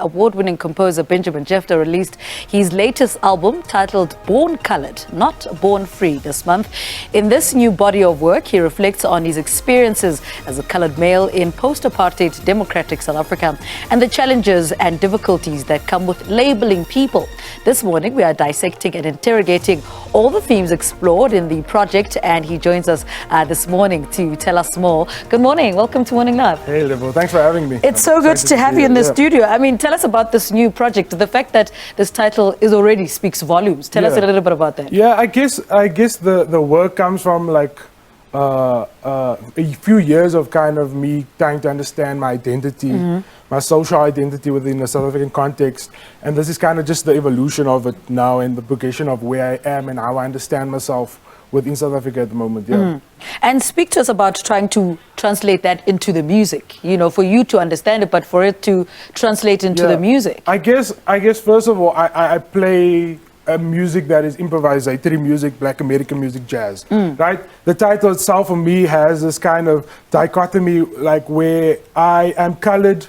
Award-winning composer Benjamin Jephta released his latest album titled Born Coloured, Not Born Free this month. In this new body of work, he reflects on his experiences as a coloured male in post-Apartheid democratic South Africa and the challenges and difficulties that come with labelling people. This morning, we are dissecting and interrogating all the themes explored in the project, and he joins us this morning to tell us more. Good morning. Welcome to Morning Live. Hey, Liverpool. Thanks for having me. It's so good to have you in the studio. I mean, tell us about this new project. The fact that this title is already speaks volumes. Tell us a little bit about that. Yeah, I guess the work comes from like a few years of kind of me trying to understand my identity, my social identity within the South African context, and this is kind of just the evolution of it now and the progression of where I am and how I understand myself within South Africa at the moment. And speak to us about trying to translate that into the music, you know, for you to understand it, but for it to translate into the music. I guess first of all, I play music that is improvisatory music, Black American music, jazz, right? The title itself for me has this kind of dichotomy, like where I am colored,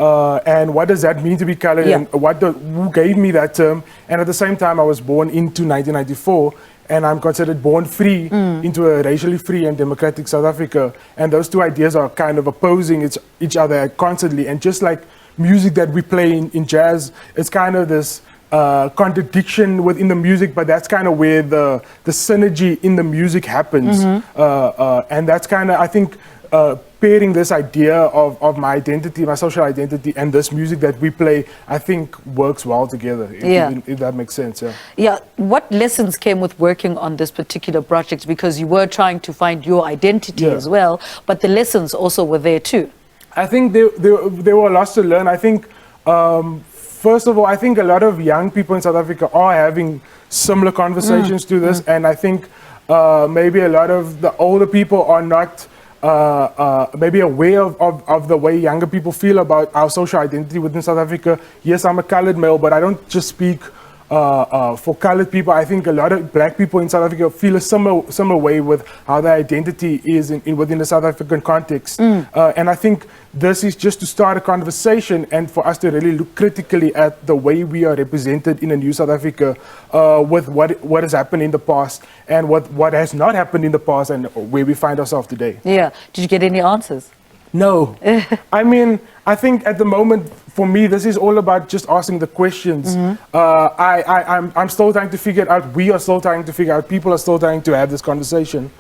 and what does that mean to be colored, and who gave me that term? And at the same time, I was born into 1994, and I'm considered born free into a racially free and democratic South Africa. And those two ideas are kind of opposing each other constantly. And just like music that we play in jazz, it's kind of this contradiction within the music, but that's kind of where the synergy in the music happens. And that's kind of, I think, pairing this idea of my identity, my social identity, and this music that we play, I think works well together, if that makes sense. Yeah. What lessons came with working on this particular project? Because you were trying to find your identity as well, but the lessons also were there too. I think there were lots to learn. I think, first of all, I think a lot of young people in South Africa are having similar conversations to this, and I think maybe a lot of the older people are not maybe aware of the way younger people feel about our social identity within South Africa. Yes, I'm a colored male, but I don't just speak for colored people. I think a lot of Black people in South Africa feel a similar way with how their identity is within the South African context. And I think this is just to start a conversation and for us to really look critically at the way we are represented in a new South Africa, with what has happened in the past and what has not happened in the past and where we find ourselves today. Yeah. Did you get any answers? No. I mean, I think at the moment, for me, this is all about just asking the questions. I'm still trying to figure it out. We are still trying to figure out. People are still trying to have this conversation.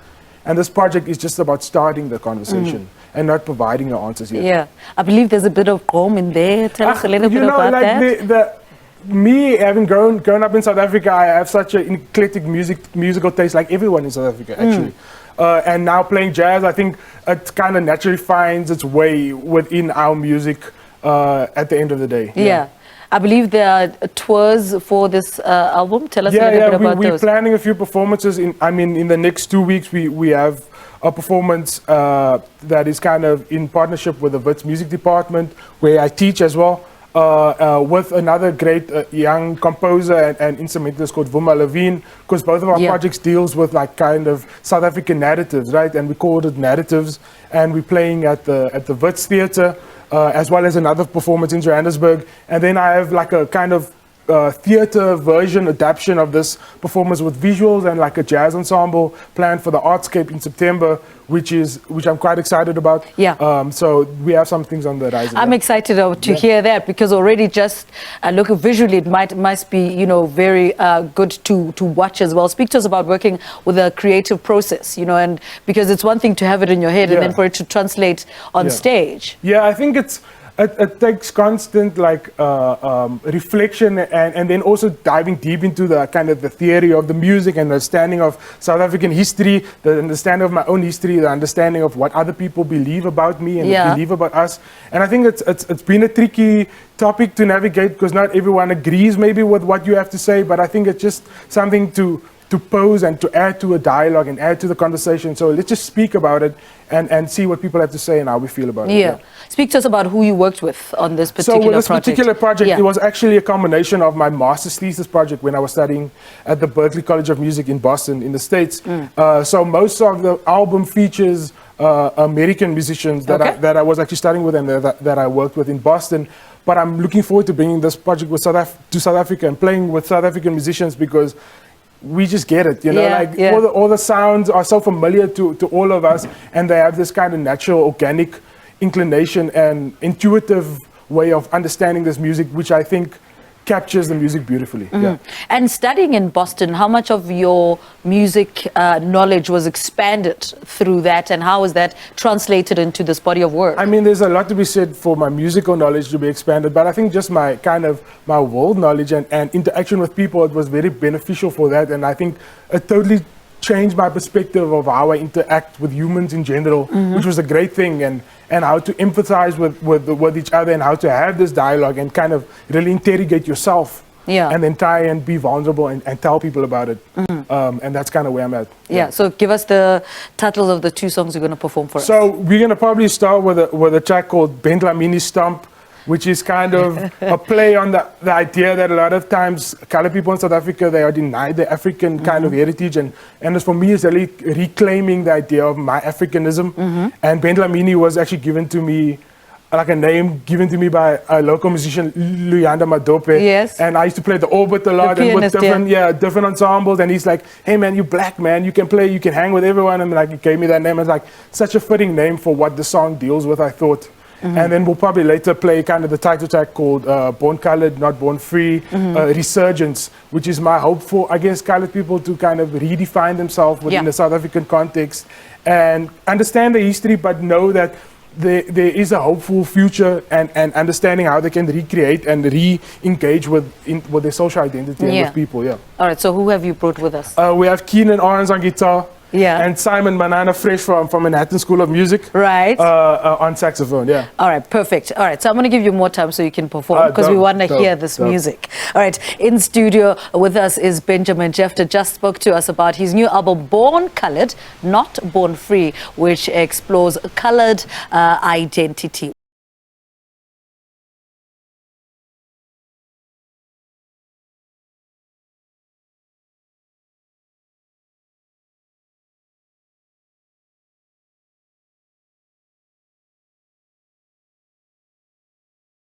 And this project is just about starting the conversation and not providing the answers yet. Yeah. I believe there's a bit of home in there. Tell us a little bit about that. Me having grown up in South Africa, I have such an eclectic musical taste, like everyone in South Africa, actually. And now playing jazz, I think it kind of naturally finds its way within our music at the end of the day. Yeah. I believe there are tours for this album. Tell us a little bit about those. We're planning a few performances. In the next 2 weeks, we have a performance that is kind of in partnership with the Wits Music Department, where I teach as well. With another great young composer and instrumentalist called Vuma Levine, because both of our projects deals with like kind of South African narratives, right? And we called it narratives, and we're playing at the Wits Theatre, as well as another performance in Johannesburg. And then I have like a kind of theatre version adaptation of this performance with visuals and like a jazz ensemble planned for the Artscape in September, which I'm quite excited about. So we have some things on the horizon. I'm excited to hear that, because already just look visually, it must be, you know, very good to watch as well. Speak to us about working with a creative process, you know, and because it's one thing to have it in your head and then for it to translate on stage. Yeah, I think it takes constant like reflection and then also diving deep into the kind of the theory of the music and the understanding of South African history, the understanding of my own history, the understanding of what other people believe about me and believe about us. And I think it's been a tricky topic to navigate, because not everyone agrees maybe with what you have to say, but I think it's just something to pose and to add to a dialogue and add to the conversation. So let's just speak about it and see what people have to say and how we feel about it. Speak to us about who you worked with on this particular project. So with this particular project, it was actually a combination of my master's thesis project when I was studying at the Berklee College of Music in Boston in the States. So most of the album features American musicians that I was actually studying with and that I worked with in Boston. but I'm looking forward to bringing this project with to South Africa and playing with South African musicians because we just get it, you know, all the sounds are so familiar to all of us, and they have this kind of natural, organic inclination and intuitive way of understanding this music, which I think captures the music beautifully. Yeah. And studying in Boston, how much of your music knowledge was expanded through that, and how is that translated into this body of work? I mean, there's a lot to be said for my musical knowledge to be expanded, but I think just my world knowledge and interaction with people, it was very beneficial for that, and I think it totally changed my perspective of how I interact with humans in general, which was a great thing, and how to empathize with each other, and how to have this dialogue and kind of really interrogate yourself, and then try and be vulnerable and tell people about it. And that's kind of where I'm at. Yeah, so give us the titles of the two songs you're going to perform for us. So we're going to probably start with a track called Benjamin Stomp, which is kind of a play on the idea that a lot of times colored people in South Africa, they are denied their African kind of heritage. And for me, it's really reclaiming the idea of my Africanism. And Benjamin was actually given to me, like a name given to me by a local musician, Luyanda Madope. Yes. And I used to play the orbit a lot, and with different ensembles. And he's like, hey man, you black man, you can play, you can hang with everyone. And like, he gave me that name. It's like such a fitting name for what the song deals with, I thought. And then we'll probably later play kind of the title track called Born Colored, Not Born Free, Resurgence, which is my hope for, I guess, colored people to kind of redefine themselves within the South African context and understand the history, but know that there is a hopeful future, and understanding how they can recreate and re-engage with their social identity and with people. All right, so who have you brought with us? We have Keenan Orange on guitar. And Simon Banana Fresh from Manhattan School of Music. Right. On saxophone, All right, perfect. All right, so I'm going to give you more time so you can perform, because we want to hear this music. All right, in studio with us is Benjamin Jephta. Just spoke to us about his new album, Born Colored, Not Born Free, which explores colored identity.